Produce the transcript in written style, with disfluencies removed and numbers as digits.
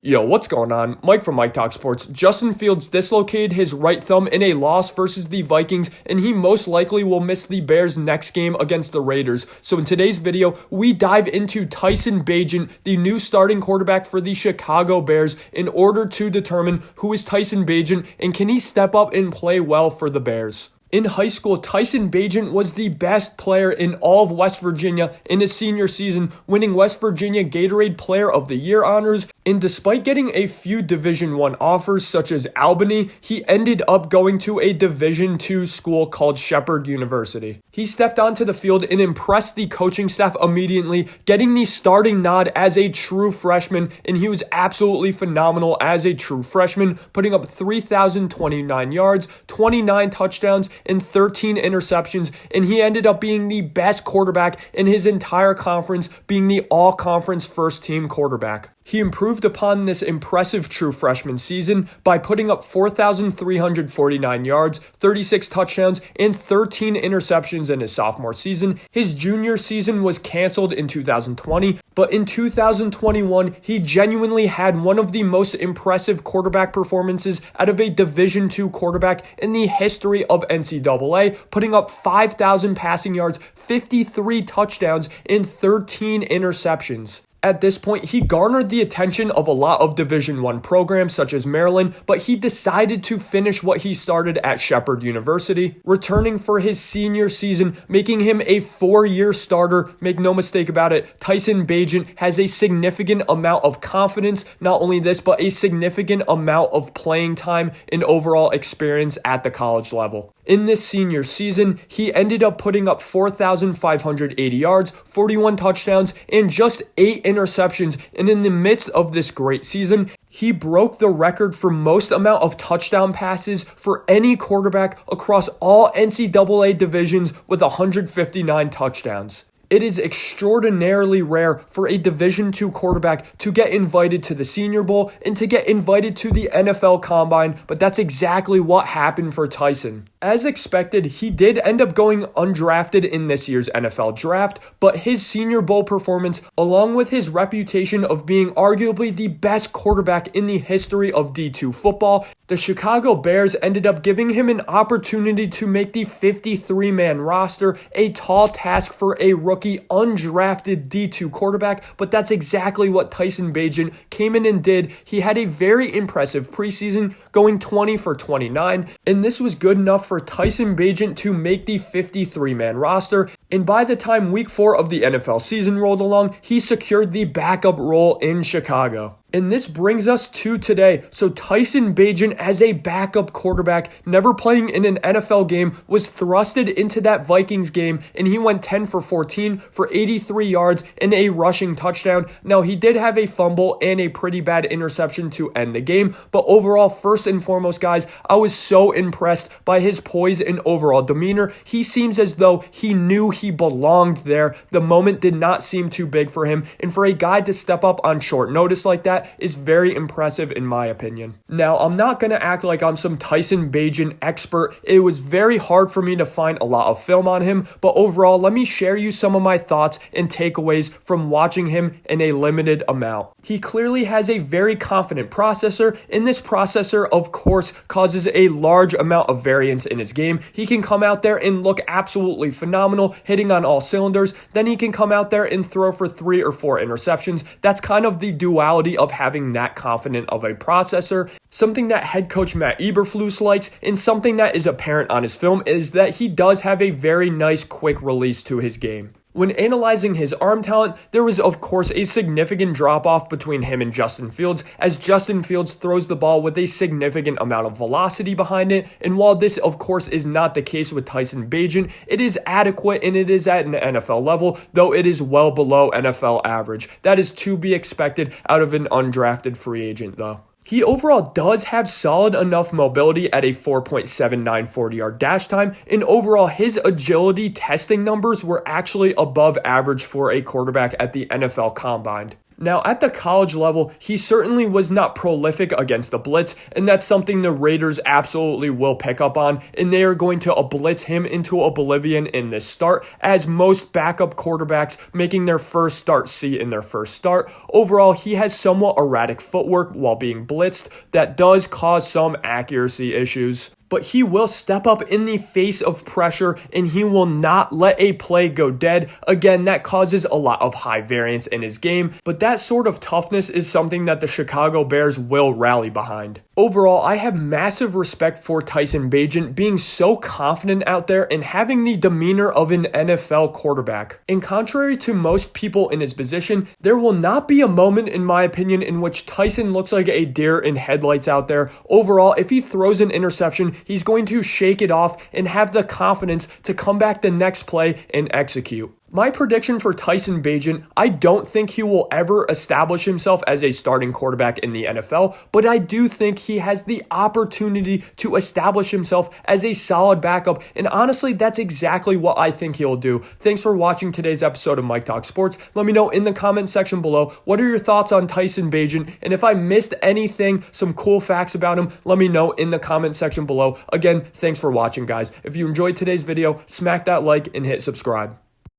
Yo, what's going on? Mike from Mike Talk Sports. Justin Fields dislocated his right thumb in a loss versus the Vikings, and he most likely will miss the Bears' next game against the Raiders. So in today's video, we dive into Tyson Bagent, the new starting quarterback for the Chicago Bears, in order to determine who is Tyson Bagent and can he step up and play well for the Bears. In high school, Tyson Bagent was the best player in all of West Virginia in his senior season, winning West Virginia Gatorade Player of the Year honors. And despite getting a few Division I offers such as Albany, he ended up going to a Division II school called Shepherd University. He stepped onto the field and impressed the coaching staff immediately, getting the starting nod as a true freshman, and he was absolutely phenomenal as a true freshman, putting up 3,029 yards, 29 touchdowns, and 13 interceptions, and he ended up being the best quarterback in his entire conference, being the all-conference first-team quarterback. He improved upon this impressive true freshman season by putting up 4,349 yards, 36 touchdowns, and 13 interceptions in his sophomore season. His junior season was canceled in 2020, but in 2021, he genuinely had one of the most impressive quarterback performances out of a Division II quarterback in the history of NCAA, putting up 5,000 passing yards, 53 touchdowns, and 13 interceptions. At this point, he garnered the attention of a lot of Division I programs such as Maryland, but he decided to finish what he started at Shepherd University, returning for his senior season, making him a 4-year starter. Make no mistake about it, Tyson Bagent has a significant amount of confidence, not only this, but a significant amount of playing time and overall experience at the college level. In this senior season, he ended up putting up 4,580 yards, 41 touchdowns, and just 8 interceptions. And in the midst of this great season, he broke the record for most amount of touchdown passes for any quarterback across all NCAA divisions with 159 touchdowns. It is extraordinarily rare for a Division II quarterback to get invited to the Senior Bowl and to get invited to the NFL Combine, but that's exactly what happened for Tyson. As expected, he did end up going undrafted in this year's NFL Draft, but his Senior Bowl performance, along with his reputation of being arguably the best quarterback in the history of D2 football, the Chicago Bears ended up giving him an opportunity to make the 53-man roster, a tall task for a rookie undrafted D2 quarterback, but that's exactly what Tyson Bagent came in and did. He had a very impressive preseason, going 20 for 29, and this was good enough for Tyson Bagent to make the 53-man roster, and by the time week 4 of the NFL season rolled along, he secured the backup role in Chicago. And this brings us to today. So Tyson Bagent, as a backup quarterback, never playing in an NFL game, was thrusted into that Vikings game, and he went 10 for 14 for 83 yards and a rushing touchdown. Now, he did have a fumble and a pretty bad interception to end the game, but overall, first and foremost, guys, I was so impressed by his poise and overall demeanor. He seems as though he knew he belonged there. The moment did not seem too big for him, and for a guy to step up on short notice like that is very impressive in my opinion. Now, I'm not going to act like I'm some Tyson Bagent expert. It was very hard for me to find a lot of film on him, but overall, let me share you some of my thoughts and takeaways from watching him in a limited amount. He clearly has a very confident processor, and this processor, of course, causes a large amount of variance in his game. He can come out there and look absolutely phenomenal, hitting on all cylinders. Then he can come out there and throw for 3 or 4 interceptions. That's kind of the duality of having that confident of a processor. Something that head coach Matt Eberflus likes, and something that is apparent on his film, is that he does have a very nice quick release to his game. When analyzing his arm talent, there was of course a significant drop-off between him and Justin Fields, as Justin Fields throws the ball with a significant amount of velocity behind it, and while this of course is not the case with Tyson Bagent, it is adequate and it is at an NFL level, though it is well below NFL average. That is to be expected out of an undrafted free agent though. He overall does have solid enough mobility at a 4.79 40-yard dash time, and overall his agility testing numbers were actually above average for a quarterback at the NFL Combine. Now, at the college level, he certainly was not prolific against the blitz, and that's something the Raiders absolutely will pick up on, and they are going to blitz him into oblivion in this start, as most backup quarterbacks making their first start see in their first start. Overall, he has somewhat erratic footwork while being blitzed that does cause some accuracy issues. But he will step up in the face of pressure and he will not let a play go dead. Again, that causes a lot of high variance in his game, but that sort of toughness is something that the Chicago Bears will rally behind. Overall, I have massive respect for Tyson Bagent being so confident out there and having the demeanor of an NFL quarterback. And contrary to most people in his position, there will not be a moment, in my opinion, in which Tyson looks like a deer in headlights out there. Overall, if he throws an interception, he's going to shake it off and have the confidence to come back the next play and execute. My prediction for Tyson Bagent, I don't think he will ever establish himself as a starting quarterback in the NFL, but I do think he has the opportunity to establish himself as a solid backup, and honestly, that's exactly what I think he'll do. Thanks for watching today's episode of Mike Talk Sports. Let me know in the comment section below, what are your thoughts on Tyson Bagent, and if I missed anything, some cool facts about him, let me know in the comment section below. Again, thanks for watching, guys. If you enjoyed today's video, smack that like and hit subscribe.